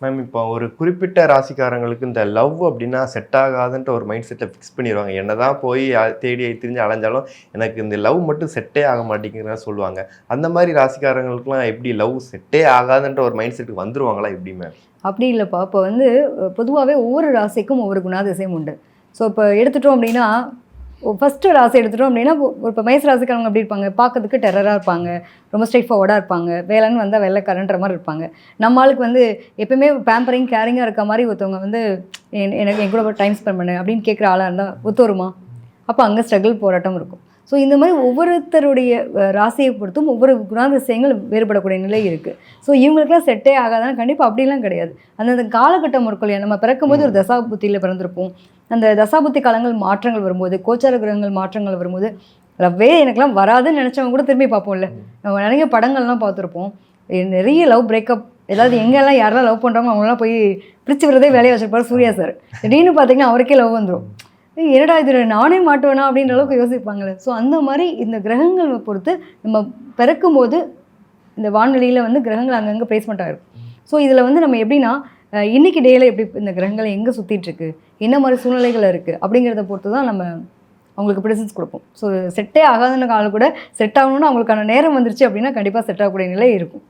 Ma'am இப்போ ஒரு குறிப்பிட்ட ராசிக்காரங்களுக்கு இந்த லவ் அப்படின்னா செட் ஆகாதுன்ற ஒரு மைண்ட் செட்டை ஃபிக்ஸ் பண்ணிடுவாங்க. என்னதான் போய் தேடி திரிஞ்சு அலைஞ்சாலும் எனக்கு இந்த லவ் மட்டும் செட்டே ஆக மாட்டேங்கிறதா சொல்லுவாங்க. அந்த மாதிரி ராசிக்காரங்களுக்குலாம் எப்படி லவ் செட்டே ஆகாதுன்ற ஒரு மைண்ட் செட்டுக்கு வந்துருவாங்களா எப்படி மேம்? அப்படி இல்லைப்பா. இப்போ வந்து பொதுவாகவே ஒவ்வொரு ராசிக்கும் ஒவ்வொரு குணாதிசயம் உண்டு. ஸோ இப்போ எடுத்துட்டோம் அப்படின்னா, ஃபஸ்ட்டு ராசி எடுத்துட்டோம் அப்படின்னா, இப்போ மேஷ ராசிக்காரங்க எப்படி இருப்பாங்க, பார்க்கறதுக்கு டெரராக இருப்பாங்க, ரொம்ப ஸ்ட்ரெயிட் ஃபார்வர்டாக இருப்பாங்க, வேலைன்னு வந்தால் வெள்ளைக்காரன்ற மாதிரி இருப்பாங்க. நம்ம ஆளுக்கு வந்து எப்பயுமே பேம்பரிங் கேரிங்காக இருக்க மாதிரி ஒருத்தவங்க வந்து எனக்கு என் கூட டைம் ஸ்பெண்ட் பண்ணு அப்படின்னு கேட்குற ஆளாக இருந்தால் ஒத்து வருமா? அப்போ அங்கே ஸ்ட்ரகிள் போராட்டம் இருக்கும். ஸோ இந்த மாதிரி ஒவ்வொருத்தருடைய ராசியை பொறுத்தும் ஒவ்வொரு குணாதிசயங்கள் வேறுபடக்கூடிய நிலை இருக்குது. ஸோ இவங்களுக்குலாம் செட்டே ஆகாதான்னு கண்டிப்பாக அப்படிலாம் கிடையாது. அந்தந்த காலகட்டம் இருக்கும் இல்லையா, நம்ம பிறக்கும்போது ஒரு தசாபுத்தியில் பிறந்திருப்போம். அந்த தசாபுத்தி காலங்கள் மாற்றங்கள் வரும்போது, கோச்சார கிரகங்கள் மாற்றங்கள் வரும்போது, லவ்வே எனக்குலாம் வராதுன்னு நினச்சவங்க கூட திரும்பி பார்ப்போம்ல. நம்ம நிறைய படங்கள்லாம் பார்த்துருப்போம். நிறைய லவ் பிரேக்கப், ஏதாவது எங்கெல்லாம் யாரெல்லாம் லவ் பண்ணுறாங்களோ அவங்களாம் போய் பிரித்து விடுறதே வேலையை வச்சுருப்பாரு சூர்யா சார். திடீர்னு பார்த்தீங்கன்னா அவருக்கே லவ் வந்துடும். என்னடா இது நானே மாட்டுவேனா அப்படின்ற அளவுக்கு யோசிப்பாங்களே. ஸோ அந்த மாதிரி இந்த கிரகங்களை பொறுத்து நம்ம பிறக்கும்போது இந்த வானொலியில் வந்து கிரகங்கள் அங்கங்கே பிளேஸ்மெண்ட் ஆகிருக்கும். ஸோ இதில் வந்து நம்ம எப்படின்னா இன்றைக்கி டேயில் எப்படி இந்த கிரகங்களை எங்கே சுற்றிட்டுருக்கு, என்ன மாதிரி சூழ்நிலைகள் இருக்குது அப்படிங்கிறத பொறுத்து தான் நம்ம அவங்களுக்கு ப்ரெசன்ஸ் கொடுப்போம். ஸோ செட்டே ஆகாதுன்னு காலம் கூட செட் ஆகணும்னு அவங்களுக்கான நேரம் வந்துருச்சு அப்படின்னா கண்டிப்பாக செட் ஆகக்கூடிய நிலை இருக்கும்.